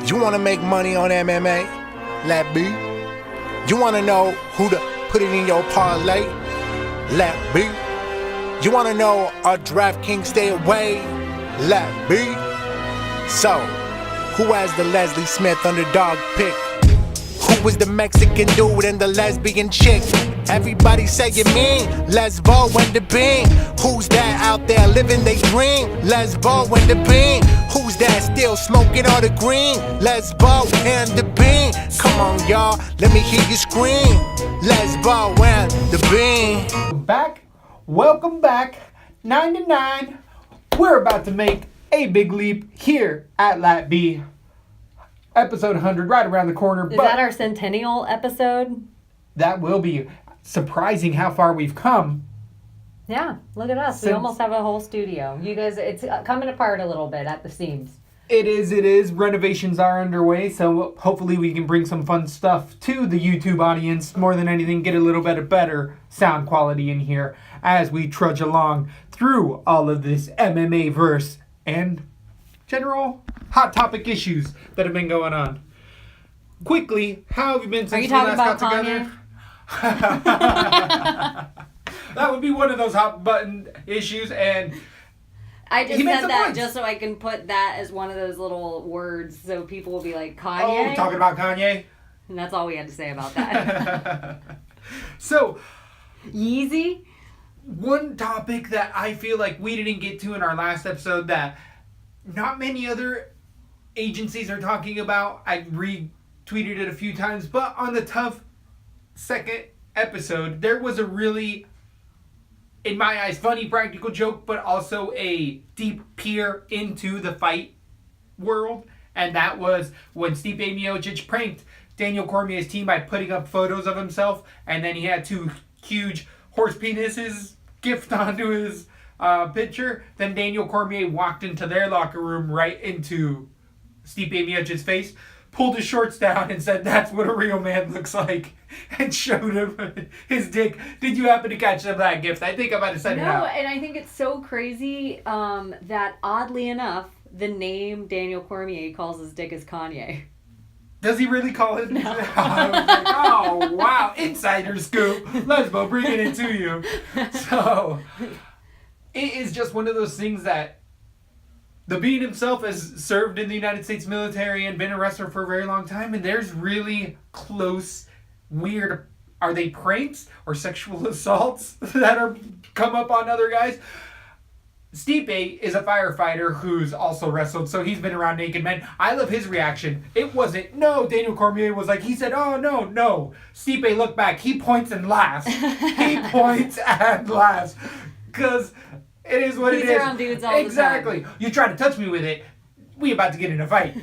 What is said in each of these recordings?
You want to make money on MMA? LaTB. You want to know who to put it in your parlay? LaTB. You want to know our DraftKings stay away? LaTB. So, who has the Leslie Smith underdog pick? Who was the Mexican dude and the lesbian chick? Everybody say you mean Lesbo and the Bean. Who's that out there living they dream? Lesbo and the Bean. Who's that still smoking all the green? Lesbo and the Bean. Come on y'all, let me hear you scream. Lesbo and the Bean. Welcome back, 99. We're about to make a big leap here at LaTB. Episode 100 right around the corner. Is that our centennial episode? That will be surprising how far we've come. Yeah, look at us. We almost have a whole studio. You guys, it's coming apart a little bit at the seams. It is. Renovations are underway, so hopefully we can bring some fun stuff to the YouTube audience. More than anything, get a little bit better sound quality in here as we trudge along through all of this MMA verse and general hot topic issues that have been going on. Quickly, how have you been since we last got together? That would be one of those hot button issues, and I just said that just so I can put that as one of those little words so people will be like, Kanye? Oh, talking about Kanye? And that's all we had to say about that. So, Yeezy? One topic that I feel like we didn't get to in our last episode that not many other agencies are talking about. I retweeted it a few times, but on the Tough second episode, there was a really, in my eyes, funny practical joke, but also a deep peer into the fight world. And that was when Stipe Miocic pranked Daniel Cormier's team by putting up photos of himself, and then he had two huge horse penises gift onto his picture. Then Daniel Cormier walked into their locker room right into Stipe Miocic's face, pulled his shorts down and said, "That's what a real man looks like," and showed him his dick. Did you happen to catch that gift? I think I might have sent it out. No, and I think it's so crazy that oddly enough, the name Daniel Cormier calls his dick is Kanye. Does he really call it? No. I was like, oh, wow. Insider scoop. Lesbo bringing it to you. So, it is just one of those things that the Bean himself has served in the United States military and been a wrestler for a very long time. And there's really close, weird, are they pranks or sexual assaults that are come up on other guys? Stipe is a firefighter who's also wrestled, so he's been around naked men. I love his reaction. It wasn't, no, Daniel Cormier was like, he said, oh, no. Stipe looked back. He points and laughs. He points and laughs. Because it is what it is. He's around dudes all the time. Exactly. You try to touch me with it, we about to get in a fight.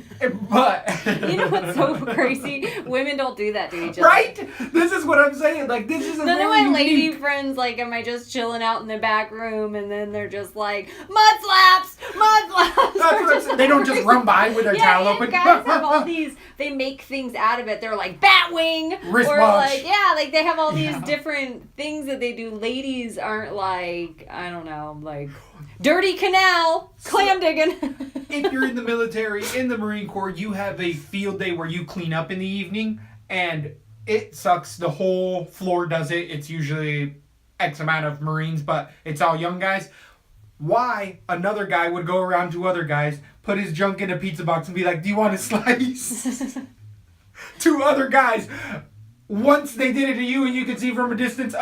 But you know what's so crazy? Women don't do that to each other. Right? This is what I'm saying. Like, this is a None of very my lady unique... friends, like, am I just chilling out in the back room and then they're just like, mud flaps! That's what I'm saying. They don't just run by with their towel open. Guys have all these, they make things out of it. They're like, Batwing! Wristwatch. Or like, like they have all these different things that they do. Ladies aren't like, I don't know, like, dirty canal, clam digging. If you're in the military, in the Marine Corps, you have a field day where you clean up in the evening, and it sucks. The whole floor does it. It's usually X amount of Marines, but it's all young guys. Why another guy would go around to other guys, put his junk in a pizza box and be like, do you want a slice? To other guys. Once they did it to you and you could see from a distance,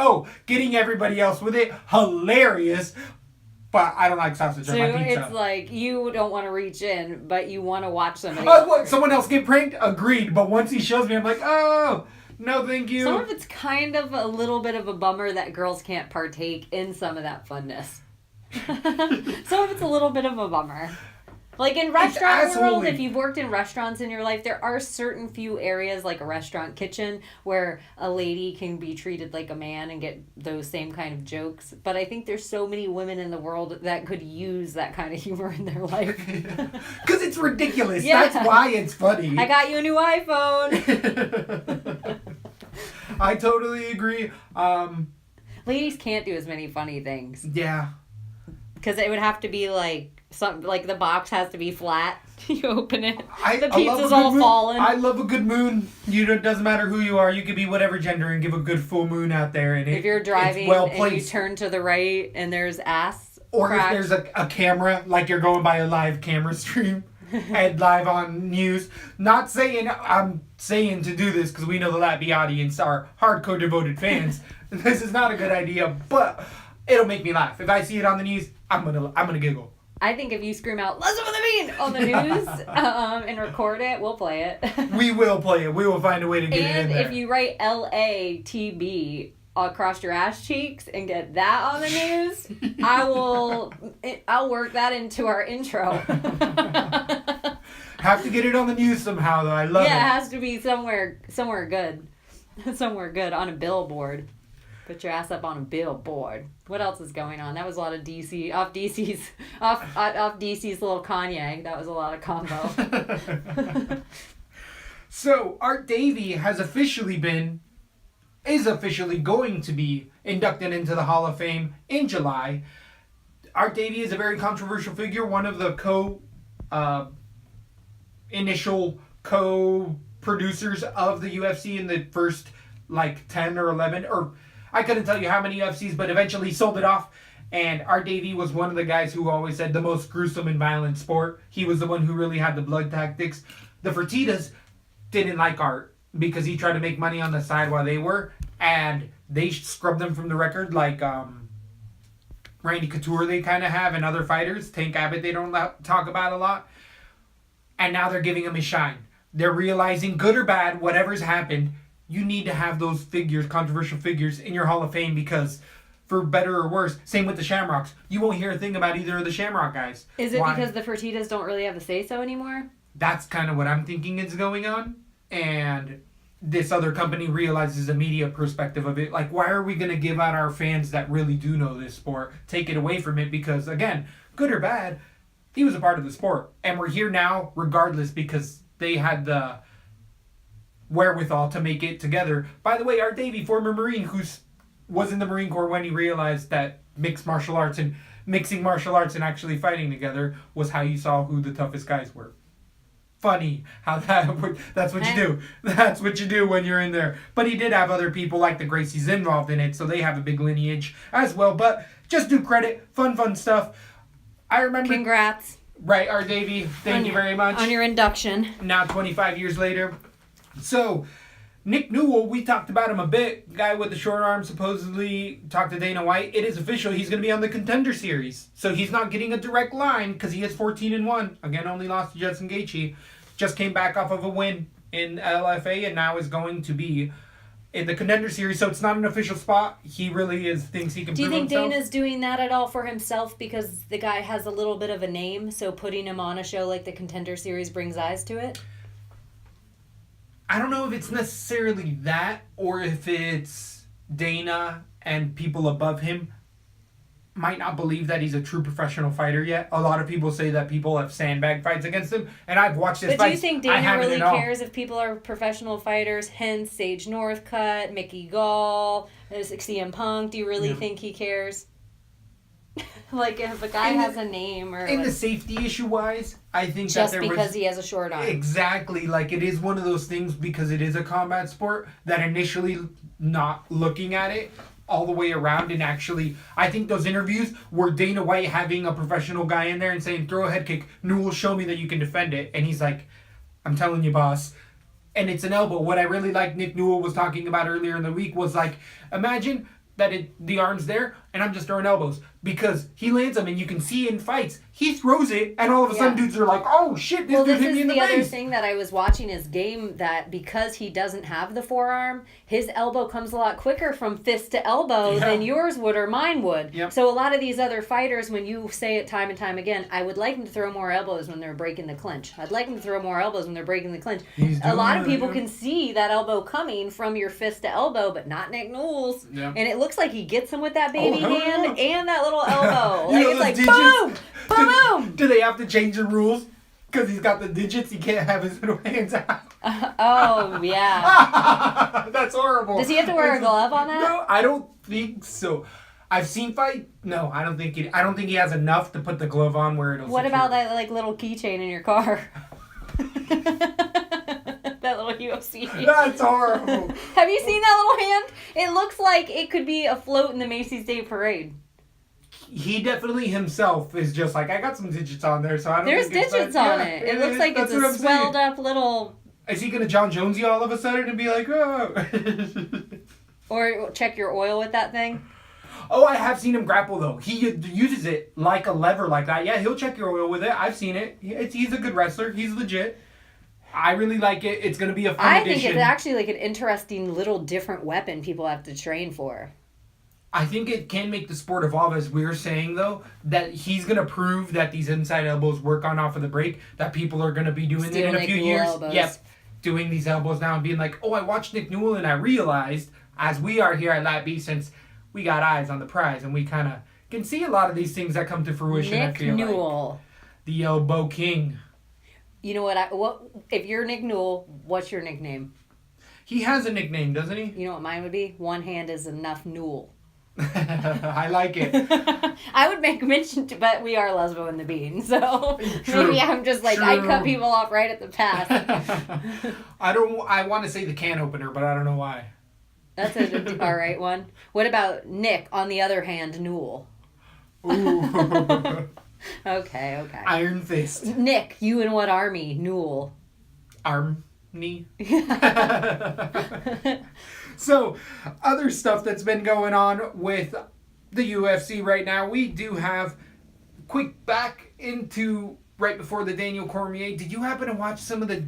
getting everybody else with it, hilarious. But I don't like sausage on my pizza. It's like, you don't want to reach in, but you want to watch somebody. What? Someone else get pranked? Agreed. But once he shows me, I'm like, oh, no thank you. Some of it's kind of a little bit of a bummer that girls can't partake in some of that funness. Some of it's a little bit of a bummer. Like in restaurant world, if you've worked in restaurants in your life, there are certain few areas like a restaurant kitchen where a lady can be treated like a man and get those same kind of jokes. But I think there's so many women in the world that could use that kind of humor in their life. Because it's ridiculous. Yeah. That's why it's funny. I got you a new iPhone. I totally agree. Ladies can't do as many funny things. Yeah. Because it would have to be like something like the box has to be flat. You open it. I The love pizza's a good all moon. fallen. I love a good moon. It doesn't matter who you are. You could be whatever gender and give a good full moon out there. And if you're driving and you turn to the right and there's ass or crack. if there's a camera, like you're going by a live camera stream and live on news. Not saying I'm saying to do this because we know the LaTB audience are hardcore devoted fans. This is not a good idea, but it'll make me laugh. If I see it on the news, I'm gonna giggle. I think if you scream out "Listen what I mean" on the news and record it, we'll play it. We will play it. We will find a way to get it in there. And if you write LATB across your ass cheeks and get that on the news, I'll work that into our intro. Have to get it on the news somehow, though. I love it. Yeah, it has to be somewhere good. Somewhere good on a billboard. Put your ass up on a billboard. What else is going on? That was a lot of DC off DC's little Kanye. That was a lot of combo. So Art Davie is officially going to be inducted into the Hall of Fame in July. Art Davie is a very controversial figure. One of the initial co-producers of the UFC in the first 10 or 11 or. I couldn't tell you how many UFCs, but eventually sold it off. And Art Davie was one of the guys who always said the most gruesome and violent sport. He was the one who really had the blood tactics. The Fertittas didn't like Art because he tried to make money on the side while they were. And they scrubbed them from the record like Randy Couture they kind of have and other fighters. Tank Abbott they don't talk about a lot. And now they're giving him a shine. They're realizing, good or bad, whatever's happened, you need to have those figures, controversial figures, in your Hall of Fame because, for better or worse, same with the Shamrocks. You won't hear a thing about either of the Shamrock guys. Is it because the Fertittas don't really have a say-so anymore? That's kind of what I'm thinking is going on. And this other company realizes the media perspective of it. Like, why are we going to give out our fans that really do know this sport, take it away from it? Because, again, good or bad, he was a part of the sport. And we're here now regardless because they had the wherewithal to make it together. By the way, Art Davie, former Marine, who was in the Marine Corps when he realized that mixing martial arts and actually fighting together was how you saw who the toughest guys were. Funny how that's what you do. That's what you do when you're in there. But he did have other people like the Gracies involved in it, so they have a big lineage as well. But just do credit. Fun stuff. I remember... Congrats. Right, Art Davie, thank you very much. On your induction. Now 25 years later... So, Nick Newell, we talked about him a bit. Guy with the short arm supposedly talked to Dana White. It is official. He's going to be on the Contender Series. So he's not getting a direct line because he is 14-1. Again, only lost to Justin Gaethje. Just came back off of a win in LFA and now is going to be in the Contender Series. So it's not an official spot. He really thinks he can prove himself. Do you think Dana's doing that at all for himself because the guy has a little bit of a name? So putting him on a show like the Contender Series brings eyes to it? I don't know if it's necessarily that or if it's Dana and people above him might not believe that he's a true professional fighter yet. A lot of people say that people have sandbag fights against him, and I've watched his fights. But do you think Dana really cares if people are professional fighters? Hence, Sage Northcutt, Mickey Gall, CM Punk. Do you really think he cares? Like if a guy has a name or in the safety issue wise, I think just that there because he has a short arm. Exactly, like it is one of those things because it is a combat sport that initially not looking at it all the way around and actually I think those interviews were Dana White having a professional guy in there and saying throw a head kick, Newell, show me that you can defend it, and he's like, I'm telling you, boss. And it's an elbow. What I really like Nick Newell was talking about earlier in the week was like, imagine that the arm's there and I'm just throwing elbows because he lands them and you can see in fights he throws it and all of a sudden dudes are like, oh shit, this dude hit me in the face. Well, this is the other thing that I was watching his game, that because he doesn't have the forearm, his elbow comes a lot quicker from fist to elbow than yours would or mine would. Yep. So a lot of these other fighters, when you say it time and time again, I would like him to throw more elbows when they're breaking the clinch. I'd like him to throw more elbows when they're breaking the clinch. A lot of people can see that elbow coming from your fist to elbow, but not Nick Newell's. Yeah. And it looks like he gets him with that baby hand and that little elbow. Like it's like digits? Boom! Boom! Do they have to change the rules? Because he's got the digits, he can't have his little hands out. Oh, yeah. That's horrible. Does he have to wear a glove on that? No, I don't think so. I've seen fight. No, I don't think he has enough to put the glove on where it'll. What secure. about that like little keychain in your car? That little UFC. That's horrible. Have you seen that little hand? It looks like it could be a float in the Macy's Day Parade. He definitely himself is just like, I got some digits on there, so I don't. There's think digits on it. It looks like it's a swelled up little. Is he gonna John Jonesy all of a sudden and be like, oh? Or check your oil with that thing? Oh, I have seen him grapple though. He uses it like a lever like that. Yeah, he'll check your oil with it. I've seen it. He's a good wrestler. He's legit. I really like it. It's gonna be a fun addition. I think it's actually like an interesting little different weapon people have to train for. I think it can make the sport evolve, as we were saying, though, that he's going to prove that these inside elbows work on off of the break, that people are going to be doing it in a few years. Elbows. Yep, doing these elbows now and being like, oh, I watched Nick Newell and I realized, as we are here at LaTB, since we got eyes on the prize and we kind of can see a lot of these things that come to fruition, Nick I feel Newell. Like. The Elbow King. You know what? If you're Nick Newell, what's your nickname? He has a nickname, doesn't he? You know what mine would be? One hand is enough Newell. I like it. I would make mention to, but we are Lesbo and the Bean, so True. maybe I'm just like, True. I cut people off right at the pass. I want to say the can opener, but I don't know why. That's an alright one. What about Nick, on the other hand, Newell? Ooh. Okay. Iron Fist. Nick, you in what army? Newell. Army. So, other stuff that's been going on with the UFC right now, we do have quick back into right before the Daniel Cormier. Did you happen to watch some of the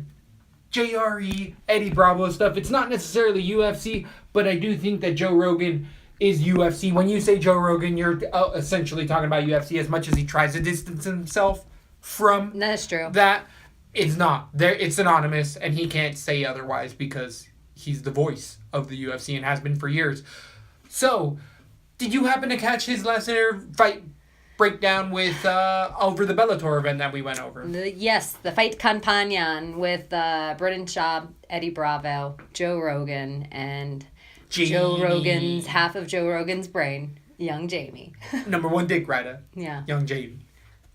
JRE Eddie Bravo stuff? It's not necessarily UFC, but I do think that Joe Rogan is UFC. When you say Joe Rogan, you're essentially talking about UFC as much as he tries to distance himself from That's true. that. It's not. It's anonymous, and he can't say otherwise because he's the voice of the UFC and has been for years. So, did you happen to catch his last fight breakdown with over the Bellator event that we went over? Yes, the fight companion with Brendan Schaub, Eddie Bravo, Joe Rogan, and Joe Rogan's half of Joe Rogan's brain, young Jamie. Number one dick rider. Yeah. Young Jamie.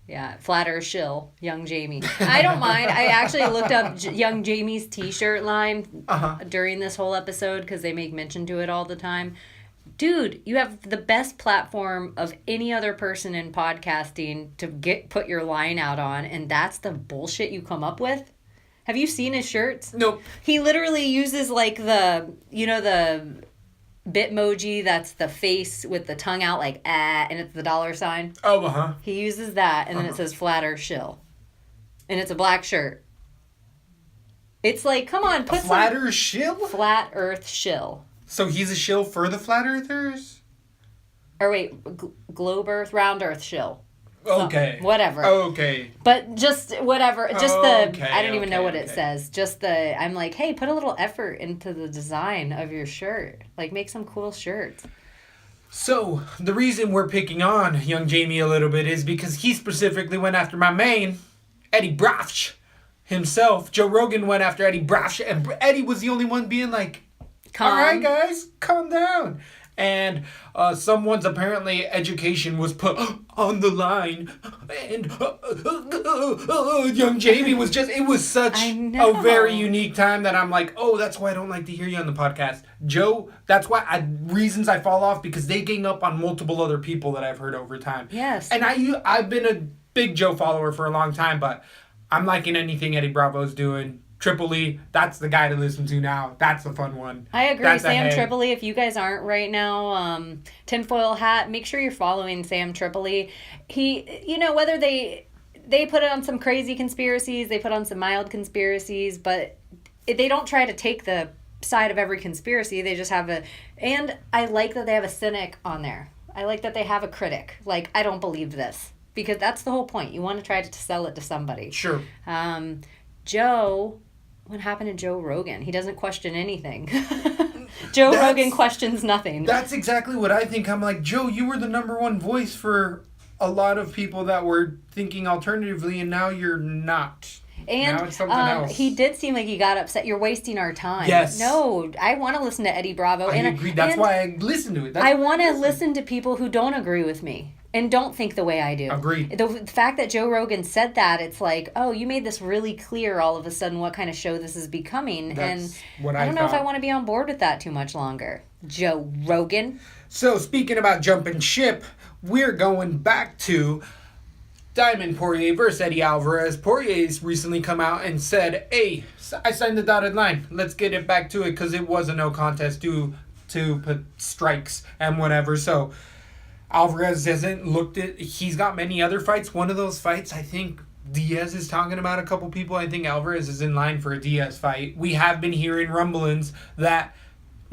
Yeah, flatter shill, young Jamie. I don't mind. I actually looked up young Jamie's t-shirt line during this whole episode because they make mention to it all the time. Dude, you have the best platform of any other person in podcasting to put your line out on, and that's the bullshit you come up with? Have you seen his shirts? Nope. He literally uses like the Bitmoji that's the face with the tongue out like and it's the dollar sign. Oh, He uses that and then it says flatter shill. And it's a black shirt. It's like, come on, put flatter shill? Flat earth shill. So he's a shill for the flat earthers? Or wait, globe earth, round earth shill. Okay. Whatever. Okay. But just whatever. Just Okay, I don't even know what okay. it says. I'm like, hey, put a little effort into the design of your shirt. Like, make some cool shirts. So, the reason we're picking on young Jamie a little bit is because he specifically went after my main, Eddie Brafch himself. Joe Rogan went after Eddie Brafch, and Eddie was the only one being like, all right, guys, calm down. And someone's apparently education was put on the line. And young Jamie was just, it was such a very unique time that I'm like, oh, that's why I don't like to hear you on the podcast. Joe, that's why reasons I fall off, because they gang up on multiple other people that I've heard over time. Yes. And I've been a big Joe follower for a long time, but I'm liking anything Eddie Bravo's doing. Tripoli, that's the guy to listen to now. That's a fun one. I agree. Sam Tripoli, if you guys aren't right now, tinfoil hat, make sure you're following Sam Tripoli. He, whether they put it on some crazy conspiracies, they put on some mild conspiracies, but they don't try to take the side of every conspiracy. They just have and I like that they have a cynic on there. I like that they have a critic. Like, I don't believe this. Because that's the whole point. You want to try to sell it to somebody. Sure. Joe... What happened to Joe Rogan? He doesn't question anything. Rogan questions nothing. That's exactly what I think. I'm like, Joe, you were the number one voice for a lot of people that were thinking alternatively, and now you're not. And now it's something else. He did seem like he got upset. You're wasting our time. Yes. No, I want to listen to Eddie Bravo. I agree. That's why I listen to it. I want to listen to people who don't agree with me and don't think the way I do. Agreed. The fact that Joe Rogan said that, it's like, oh, you made this really clear all of a sudden what kind of show this is becoming. That's and what I don't know if thought. I want to be on board with that too much longer. Joe Rogan. So, speaking about jumping ship, we're going back to Diamond Poirier versus Eddie Alvarez. Poirier's recently come out and said, hey, I signed the dotted line. Let's get it back to it because it was a no contest due to strikes and whatever. So, Alvarez hasn't looked at... He's got many other fights. One of those fights, I think Diaz is talking about a couple people. I think Alvarez is in line for a Diaz fight. We have been hearing rumblings that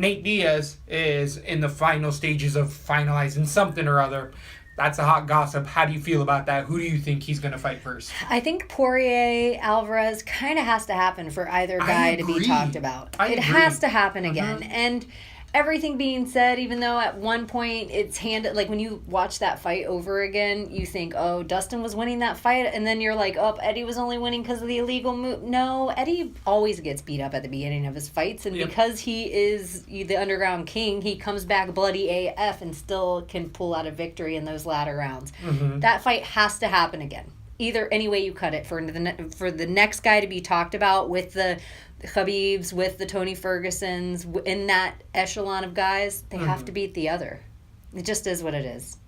Nate Diaz is in the final stages of finalizing something or other. That's a hot gossip. How do you feel about that? Who do you think he's going to fight first? I think Poirier Alvarez kind of has to happen for either guy to be talked about. It has to happen again. And everything being said, even though at one point it's handed, like when you watch that fight over again, you think, oh, Dustin was winning that fight, and then you're like, oh, Eddie was only winning because of the illegal move. No, Eddie always gets beat up at the beginning of his fights, and because he is the underground king, he comes back bloody AF and still can pull out a victory in those latter rounds. That fight has to happen again. Either any way you cut it, for the next guy to be talked about with the Khabibs, with the Tony Fergusons, in that echelon of guys, they have to beat the other. It just is what it is.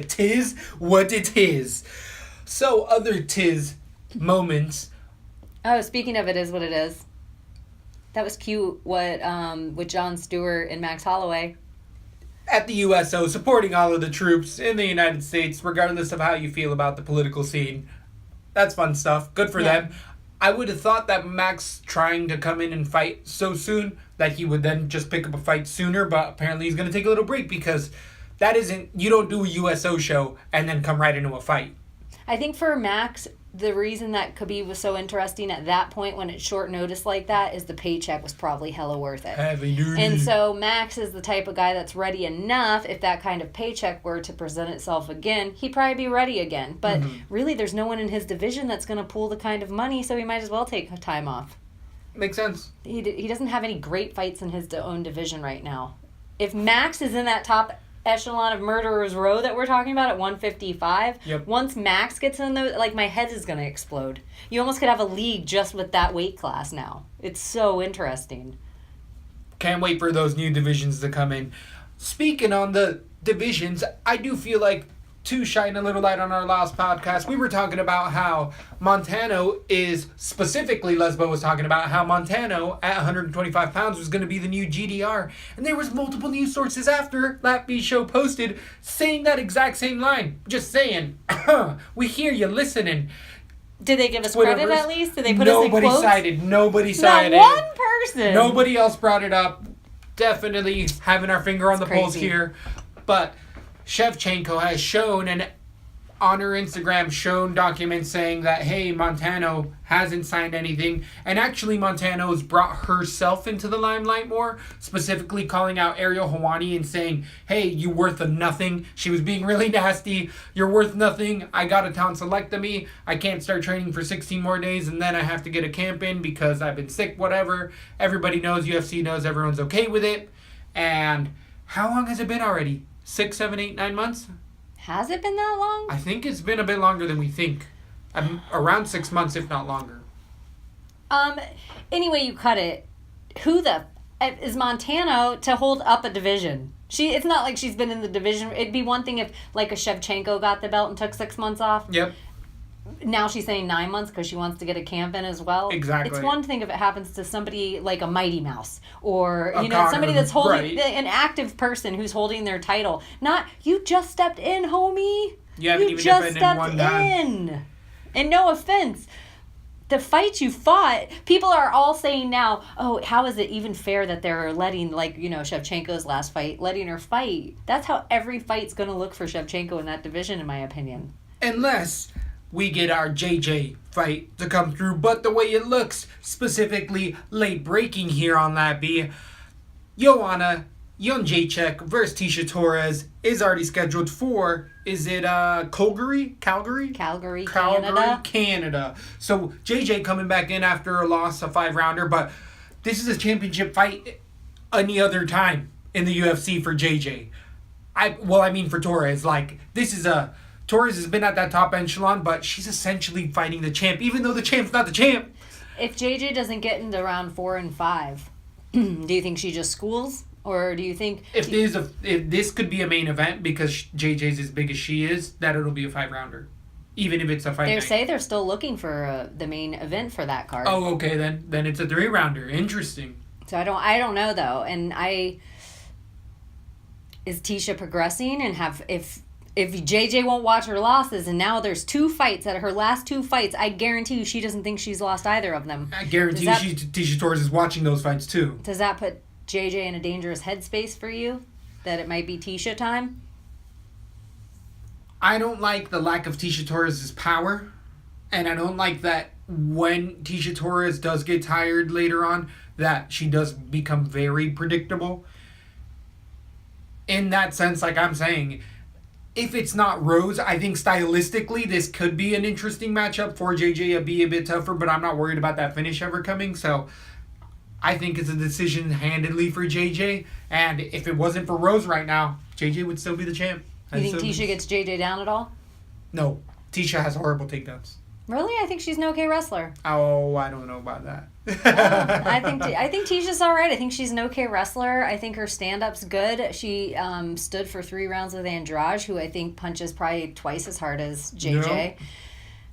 Tis what it is. So, other tis moments. Oh, speaking of it is what it is. That was cute what with Jon Stewart and Max Holloway. At the USO, supporting all of the troops in the United States, regardless of how you feel about the political scene. That's fun stuff. Good for them. I would have thought that Max trying to come in and fight so soon that he would then just pick up a fight sooner, but apparently he's going to take a little break because you don't do a USO show and then come right into a fight. I think for Max, the reason that Khabib was so interesting at that point when it's short notice like that is the paycheck was probably hella worth it. Heavy duty. And so Max is the type of guy that's ready enough. If that kind of paycheck were to present itself again, he'd probably be ready again. But really, there's no one in his division that's going to pull the kind of money, so he might as well take time off. Makes sense. He doesn't have any great fights in his own division right now. If Max is in that top echelon of Murderer's Row that we're talking about at 155, once Max gets in those, like, my head is going to explode. You almost could have a league just with that weight class now. It's so interesting. Can't wait for those new divisions to come in. Speaking on the divisions, I do feel like, to shine a little light on our last podcast, we were talking about how Montano is, specifically Lesbo was talking about how Montano at 125 pounds was going to be the new GDR. And there was multiple news sources after LaTB show posted saying that exact same line. Just saying, we hear you listening. Did they give us credit at least? Did they put us in quotes? Nobody cited. Not one person. Nobody else brought it up. Definitely having our finger on the pulse here. But Shevchenko has shown, and on her Instagram, shown documents saying that, hey, Montano hasn't signed anything. And actually, Montano's brought herself into the limelight more, specifically calling out Ariel Helwani and saying, hey, you're worth a nothing. She was being really nasty. You're worth nothing. I got a tonsillectomy. I can't start training for 16 more days, and then I have to get a camp in because I've been sick, whatever. Everybody knows, UFC knows, everyone's okay with it. And how long has it been already? 6, 7, 8, 9 months? Has it been that long? I think it's been a bit longer than we think. Around 6 months, if not longer. Anyway, you cut it. Who the is Montano to hold up a division? It's not like she's been in the division. It'd be one thing if, like, a Shevchenko got the belt and took 6 months off. Yep. Now she's saying 9 months because she wants to get a camp in as well. Exactly. It's one thing if it happens to somebody like a Mighty Mouse or Connor, somebody that's holding an active person who's holding their title. Not you just stepped in, homie. You just stepped in. And no offense, the fight you fought, people are all saying now, oh, how is it even fair that they're letting, Shevchenko's last fight, letting her fight? That's how every fight's going to look for Shevchenko in that division, in my opinion. Unless we get our JJ fight to come through. But the way it looks, specifically late breaking here on LaTB, Joanna Young Jacek versus Tisha Torres is already scheduled for, is it Calgary? Calgary, Canada. Canada. So JJ coming back in after a loss, a 5-rounder, but this is a championship fight any other time in the UFC for JJ. For Torres. Like, this is Torres has been at that top echelon, but she's essentially fighting the champ, even though the champ's not the champ. If JJ doesn't get into round 4 and 5, do you think she just schools? Or do you think... If this could be a main event because JJ's as big as she is, that it'll be a 5-rounder. Even if it's a fight night. They say they're still looking for the main event for that card. Oh, okay, then it's a 3-rounder. Interesting. So I don't know, though. And is Tisha progressing? And if JJ won't watch her losses, and now there's 2 fights, at her last 2 fights, I guarantee you she doesn't think she's lost either of them. I guarantee you Tisha Torres is watching those fights, too. Does that put JJ in a dangerous headspace for you? That it might be Tisha time? I don't like the lack of Tisha Torres' power. And I don't like that when Tisha Torres does get tired later on, that she does become very predictable. In that sense, like I'm saying, if it's not Rose, I think stylistically this could be an interesting matchup for JJ. It'd be a bit tougher, but I'm not worried about that finish ever coming. So I think it's a decision handedly for JJ. And if it wasn't for Rose right now, JJ would still be the champ. You think Tisha gets JJ down at all? No. Tisha has horrible takedowns. Really? I think she's an okay wrestler. Oh, I don't know about that. I think Tisha's all right. I think she's an okay wrestler. I think her stand-up's good. She stood for 3 rounds with Andrade, who I think punches probably twice as hard as JJ. Yeah.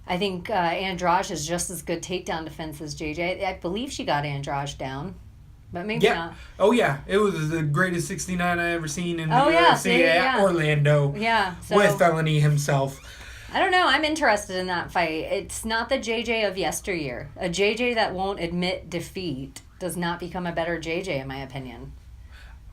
I think Andrade has just as good takedown defense as JJ. I believe she got Andrade down, but maybe not. Oh, yeah. It was the greatest 69 I ever seen in the UFC at Orlando. Yeah. With Felony himself. I don't know. I'm interested in that fight. It's not the JJ of yesteryear. A JJ that won't admit defeat does not become a better JJ, in my opinion.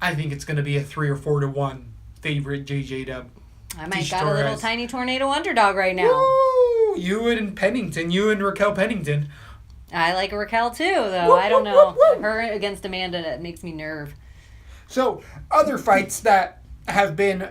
I think it's going to be a 3 or 4 to 1 favorite JJ dub. I might got a little tiny tornado underdog right now. Woo! You and Pennington. You and Raquel Pennington. I like Raquel too, though. I don't know. Her against Amanda, it makes me nerve. So, other fights that have been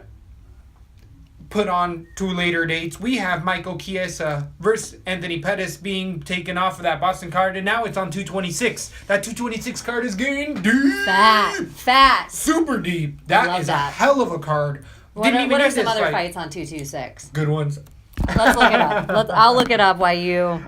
put on to later dates, we have Michael Chiesa versus Anthony Pettis being taken off of that Boston card, and now it's on 226. That 226 card is getting deep. Fat. Super deep. That is a hell of a card. What are some other fights on 226? Good ones. Let's look it up. I'll look it up while you...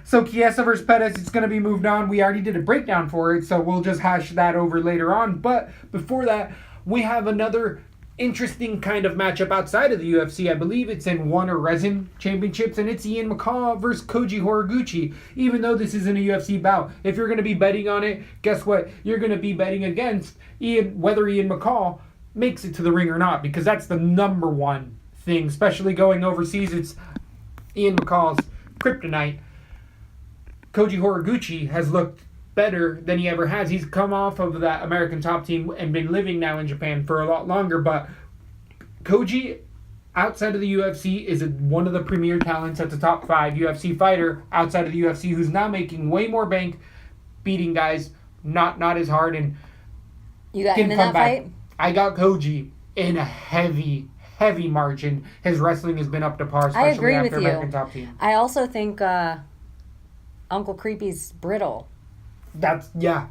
So Chiesa versus Pettis, it's going to be moved on. We already did a breakdown for it, so we'll just hash that over later on. But before that, we have another interesting kind of matchup outside of the UFC. I believe it's in One or Resin Championships, and it's Ian McCall versus Koji Horiguchi. Even though this isn't a UFC bout, if you're going to be betting on it, guess what? You're going to be betting against whether Ian McCall makes it to the ring or not, because that's the number one thing, especially going overseas. It's Ian McCall's kryptonite. Koji Horiguchi has looked better than he ever has. He's come off of that American Top Team and been living now in Japan for a lot longer, but Koji, outside of the UFC, is one of the premier talents at the top 5 UFC fighter outside of the UFC, who's now making way more bank beating guys not as hard. And you got him in that fight? I got Koji in a heavy margin. His wrestling has been up to par, especially I agree after with you. American Top Team. I also think Uncle Creepy's brittle. That's,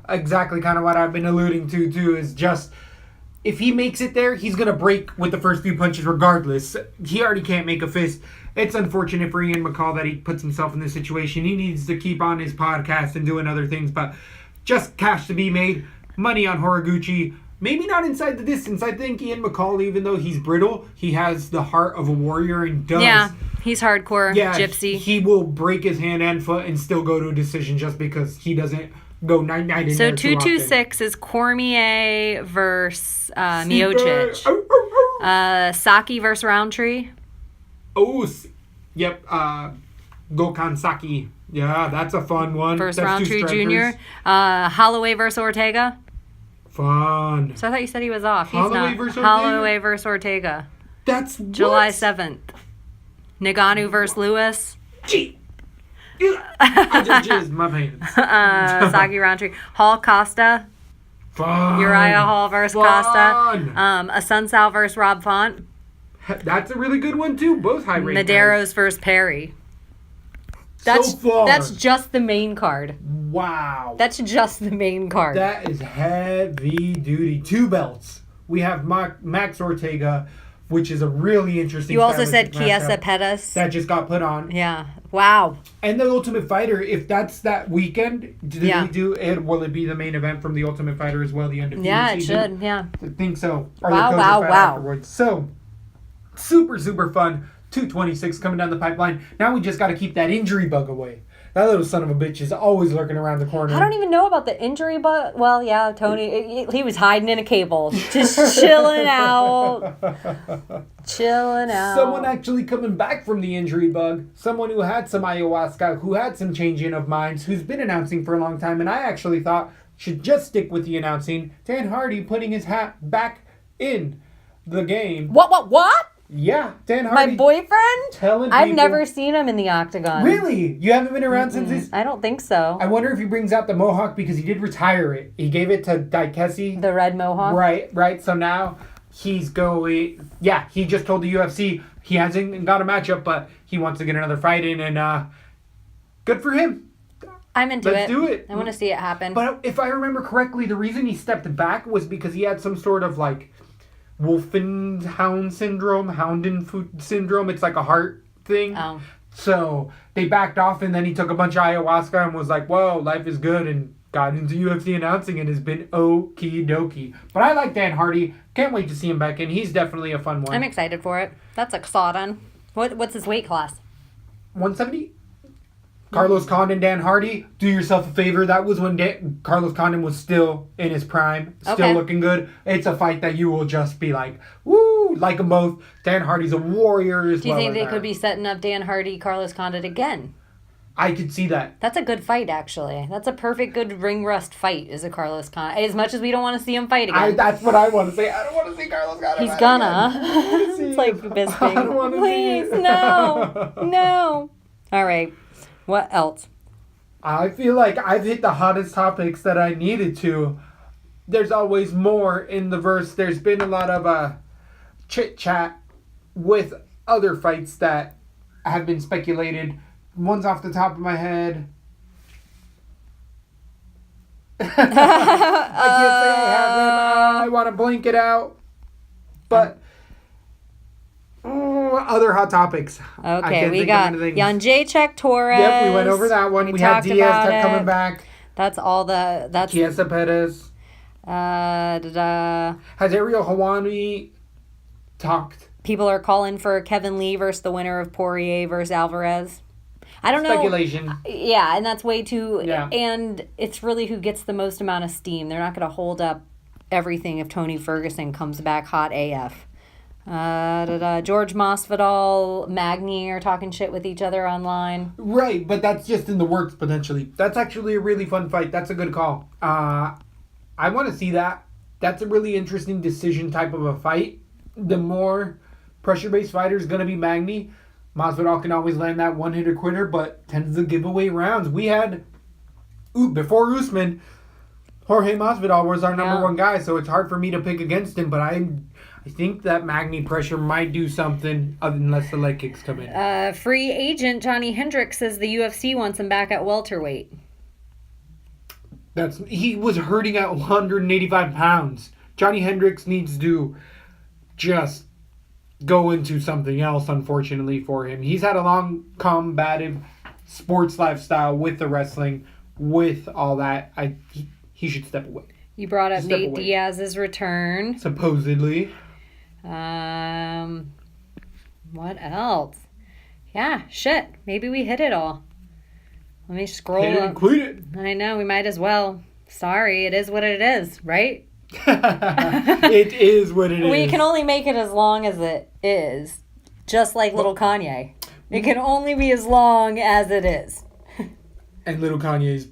exactly kind of what I've been alluding to, too, is just, if he makes it there, he's going to break with the first few punches regardless. He already can't make a fist. It's unfortunate for Ian McCall that he puts himself in this situation. He needs to keep on his podcast and doing other things, but just cash to be made, money on Horiguchi. Maybe not inside the distance. I think Ian McCall, even though he's brittle, he has the heart of a warrior and does. Yeah, he's hardcore, gypsy. He will break his hand and foot and still go to a decision just because he doesn't go night-night in so there too often. 226 is Cormier versus Miocic. Saki versus Roundtree. Yep. Gokhan Saki. Yeah, that's a fun one. Versus Roundtree Jr. Holloway versus Ortega. Fun. So I thought you said he was off. He's Holloway not. versus Holloway versus Ortega. That's July 7th. Nagano versus Lewis. Gee. I just jizzed my pants. Saki Roundtree. Hall Costa. Fun. Uriah Hall versus Fun. Costa. Asuncao versus Rob Font. That's a really good one, too. Both high-rated Medeiros versus Perry. So far. That's just the main card. Wow. That's just the main card. That is heavy duty. 2 belts. We have Max Ortega, which is a really interesting. You also said stylistic Chiesa matchup Pettis. that just got put on. Yeah. Wow. And the Ultimate Fighter, if that's that weekend, Yeah. we do it? Will it be the main event from the Ultimate Fighter as well? The undefeated Yeah, it season? should. Yeah. I think so. Or Wow, the Coach wow, Fight wow. Afterwards. So, super, super fun. 226 coming down the pipeline. Now we just got to keep that injury bug away. That little son of a bitch is always lurking around the corner. I don't even know about the injury, but well, yeah, Tony, he was hiding in a cable, just chilling out. Someone actually coming back from the injury bug. Someone who had some ayahuasca, who had some changing of minds, who's been announcing for a long time, and I actually thought should just stick with the announcing. Dan Hardy putting his hat back in the game. What? Yeah, Dan Hardy. My boyfriend? Telling I've people- never seen him in the octagon. Really? You haven't been around since his... I don't think so. I wonder if he brings out the mohawk because he did retire it. He gave it to Daikesi. The red mohawk? Right. So now he's going... Yeah, he just told the UFC he hasn't got a matchup, but he wants to get another fight in, and good for him. I'm into Let's do it. I want to see it happen. But if I remember correctly, the reason he stepped back was because he had some sort of, like, Wolfenhound syndrome, Houndenfoot syndrome. It's like a heart thing. Oh. So they backed off, and then he took a bunch of ayahuasca and was like, whoa, life is good, and got into UFC announcing and has been okie dokie. But I like Dan Hardy. Can't wait to see him back in. He's definitely a fun one. I'm excited for it. That's exciting. What's his weight class? 170? Carlos Condon, Dan Hardy, do yourself a favor. That was when Carlos Condon was still in his prime, still looking good. It's a fight that you will just be like, woo, like them both. Dan Hardy's a warrior as well. Do you think they could be setting up Dan Hardy, Carlos Condit again? I could see that. That's a good fight, actually. That's a perfect good ring rust fight, is a Carlos Condit. As much as we don't want to see him fight again. That's what I want to say. I don't want to see Carlos Condon. He's gonna. It's like Bisping. I don't want to Please, see no. All right. What else? I feel like I've hit the hottest topics that I needed to. There's always more in the verse. There's been a lot of chit-chat with other fights that have been speculated. One's off the top of my head. I can't say I have them. I want to blink it out. But other hot topics. Okay, we got Jacek Torres. Yep, we went over that one. We had Diaz coming back. That's all the... That's Chiesa Pettis. Has Ariel Helwani talked? People are calling for Kevin Lee versus the winner of Poirier versus Alvarez. I don't know. Speculation. Yeah, and that's way too... Yeah. And it's really who gets the most amount of steam. They're not going to hold up everything if Tony Ferguson comes back hot AF. George Masvidal, Magny are talking shit with each other online. Right, but that's just in the works potentially. That's actually a really fun fight. That's a good call. I want to see that. That's a really interesting decision type of a fight. The more pressure-based fighter is going to be Magny. Masvidal can always land that one-hitter quitter, but tends to give away rounds. We had, before Usman, Jorge Masvidal was our number one guy, so it's hard for me to pick against him, but I think that Magny pressure might do something unless the leg kicks come in. Free agent Johnny Hendricks says the UFC wants him back at welterweight. He was hurting at 185 pounds. Johnny Hendricks needs to just go into something else, unfortunately, for him. He's had a long, combative sports lifestyle with the wrestling, with all that. He should step away. You brought up Nate Diaz's return. Supposedly. What else? Yeah, shit. Maybe we hit it all. Let me scroll up. Include it. I know, we might as well. Sorry, it is what it is, right? It is what it is. We can only make it as long as it is. Just like little Kanye. It can only be as long as it is. And little Kanye's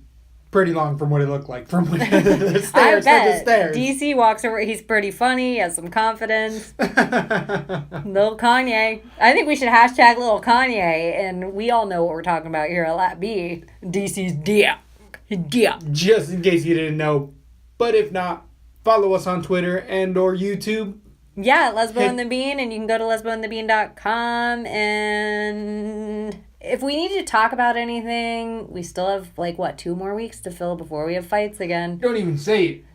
pretty long from what it looked like. From the stairs. I bet. The stairs. DC walks over. He's pretty funny. He has some confidence. Little Kanye. I think we should hashtag little Kanye. And we all know what we're talking about here at LaTB. DC's Dia. Just in case you didn't know. But if not, Follow us on Twitter and or YouTube. Yeah, Lesbo and the Bean, and you can go to lesboandthebean.com. And if we need to talk about anything, we still have, 2 more weeks to fill before we have fights again. Don't even say it.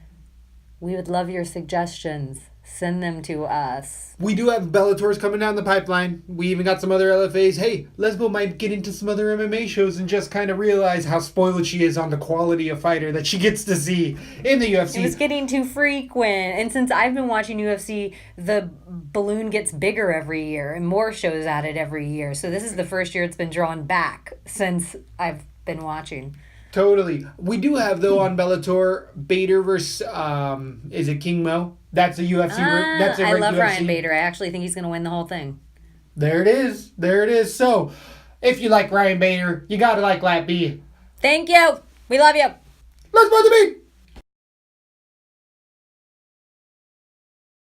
We would love your suggestions. Send them to us. We do have Bellators coming down the pipeline. We even got some other LFAs. Hey, Lesbo might get into some other MMA shows and just kind of realize how spoiled she is on the quality of fighter that she gets to see in the UFC. It was getting too frequent. And since I've been watching UFC, the balloon gets bigger every year and more shows added every year. So this is the first year it's been drawn back since I've been watching. Totally. We do have, though, on Bellator, Bader versus, is it King Mo? That's a UFC. That's a I love UFC. Ryan Bader. I actually think he's going to win the whole thing. There it is. There it is. So, if you like Ryan Bader, you got to like LaTB. Thank you. We love you. Let's put the beat.